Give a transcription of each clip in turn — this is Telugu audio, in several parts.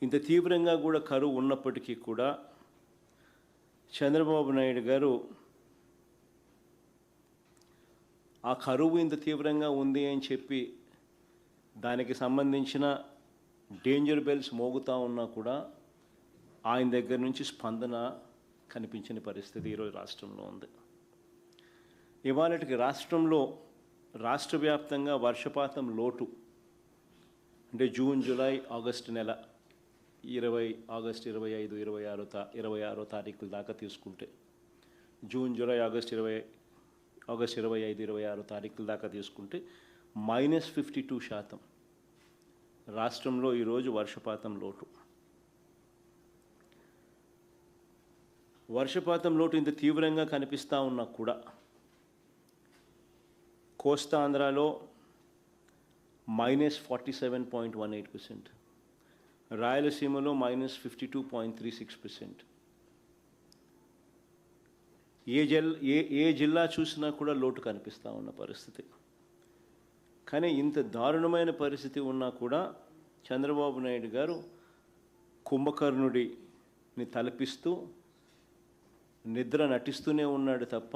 ఇంత తీవ్రంగా కూడా కరువు ఉన్నప్పటికీ కూడా చంద్రబాబు నాయుడు గారు ఆ కరువు ఇంత తీవ్రంగా ఉంది అని చెప్పి దానికి సంబంధించిన డేంజర్ బెల్స్ మోగుతూ ఉన్నా కూడా ఆయన దగ్గర నుంచి స్పందన కనిపించని పరిస్థితి ఈరోజు రాష్ట్రంలో ఉంది. ఇవాళకి రాష్ట్రంలో రాష్ట్ర వ్యాప్తంగా వర్షపాతం లోటు అంటే జూన్, జూలై, ఆగస్టు నెల 25, 26 తారీఖుల దాకా తీసుకుంటే జూన్, జూలై, ఆగస్ట్ 25, 26 తారీఖుల దాకా తీసుకుంటే -52% రాష్ట్రంలో ఈరోజు వర్షపాతం లోటు. వర్షపాతం లోటు ఇంత తీవ్రంగా కనిపిస్తూ ఉన్నా కూడా కోస్తాంధ్రలో -47.18%, రాయలసీమలో -52.36%. ఏ జిల్లా చూసినా కూడా లోటు కనిపిస్తూ ఉన్న పరిస్థితి. కానీ ఇంత దారుణమైన పరిస్థితి ఉన్నా కూడా చంద్రబాబు నాయుడు గారు కుంభకర్ణుడిని తలపిస్తూ నిద్ర నటిస్తూనే ఉన్నాడు తప్ప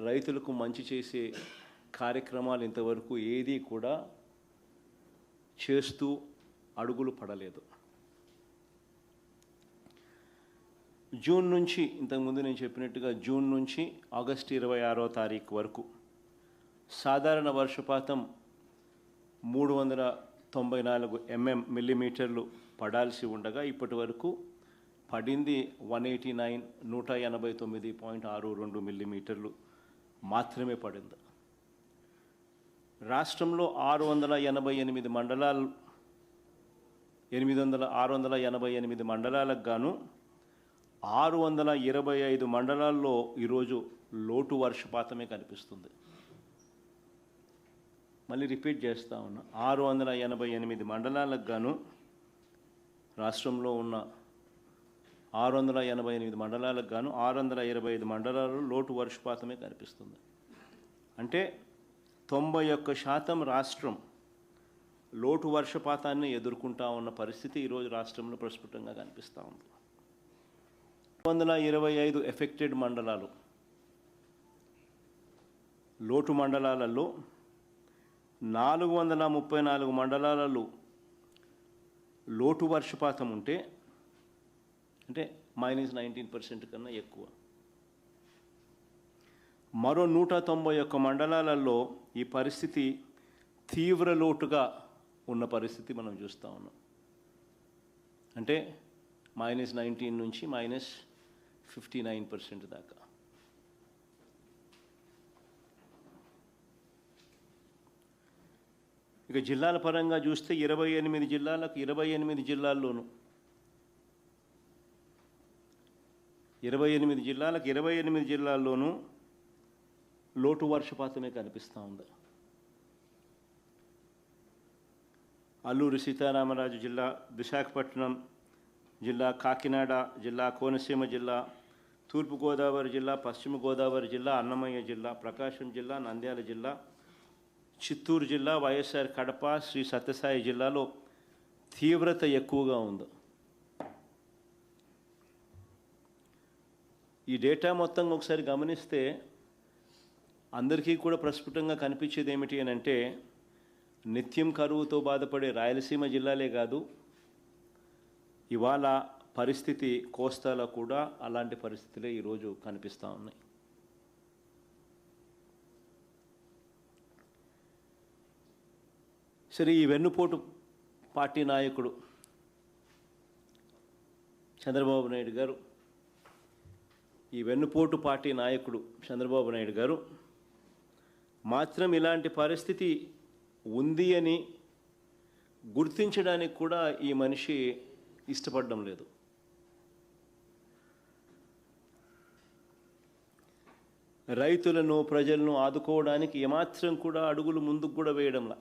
రైతులకు మంచి చేసే కార్యక్రమాలు ఇంతవరకు ఏదీ కూడా చేస్తూ అడుగులు పడలేదు. జూన్ నుంచి, ఇంతకుముందు నేను చెప్పినట్టుగా జూన్ నుంచి ఆగస్టు 26వ తారీఖు వరకు సాధారణ వర్షపాతం 394 మిల్లీమీటర్లు పడాల్సి ఉండగా ఇప్పటి వరకు పడింది 189.62 మిల్లీమీటర్లు మాత్రమే పడింది. రాష్ట్రంలో 688 మండలాలు 688 మండలాలకు గాను 625 మండలాల్లో ఈరోజు లోటు వర్షపాతమే కనిపిస్తుంది. మళ్ళీ రిపీట్ చేస్తూ ఉన్నా, 688 మండలాలకు గాను రాష్ట్రంలో ఉన్న 688 మండలాలకు గాను 625 మండలాల్లో లోటు వర్షపాతమే కనిపిస్తుంది. అంటే 91% రాష్ట్రం లోటు వర్షపాతాన్ని ఎదుర్కొంటా ఉన్న పరిస్థితి ఈరోజు రాష్ట్రంలో ప్రస్ఫుటంగా కనిపిస్తూ ఉంది. 125 ఎఫెక్టెడ్ మండలాలు, లోటు మండలాలలో 434 మండలాలలో లోటు వర్షపాతం ఉంటే అంటే -19% కన్నా ఎక్కువ. మరో 191 మండలాలలో ఈ పరిస్థితి తీవ్ర లోటుగా ఉన్న పరిస్థితి మనం చూస్తూ ఉన్నాం. అంటే -19 నుంచి -59% దాకా. ఇక జిల్లాల పరంగా చూస్తే 28 జిల్లాలకు 28 జిల్లాల్లోనూ 28 జిల్లాలకు 28 జిల్లాల్లోనూ లోటు వర్షపాతమే కనిపిస్తూ ఉంది. అల్లూరి సీతారామరాజు జిల్లా, విశాఖపట్నం జిల్లా, కాకినాడ జిల్లా, కోనసీమ జిల్లా, తూర్పుగోదావరి జిల్లా, పశ్చిమ గోదావరి జిల్లా, అన్నమయ్య జిల్లా, ప్రకాశం జిల్లా, నంద్యాల జిల్లా, చిత్తూరు జిల్లా, వైఎస్ఆర్ కడప, శ్రీ సత్యసాయి జిల్లాలో తీవ్రత ఎక్కువగా ఉంది. ఈ డేటా మొత్తంగా ఒకసారి గమనిస్తే అందరికీ కూడా ప్రస్ఫుటంగా కనిపించేది ఏమిటి అని అంటే, నిత్యం కరువుతో బాధపడే రాయలసీమ జిల్లాలే కాదు, ఇవాళ పరిస్థితి కోస్తాలో కూడా అలాంటి పరిస్థితులే ఈరోజు కనిపిస్తూ ఉన్నాయి. సరే, ఈ వెన్నుపోటు పార్టీ నాయకుడు చంద్రబాబు నాయుడు గారు, ఈ వెన్నుపోటు పార్టీ నాయకుడు చంద్రబాబు నాయుడు గారు మాత్రం ఇలాంటి పరిస్థితి ఉంది అని గుర్తించడానికి కూడా ఈ మనిషి ఇష్టపడడం లేదు. రైతులను, ప్రజలను ఆదుకోవడానికి ఏమాత్రం కూడా అడుగులు ముందుకు కూడా వేయడంలా.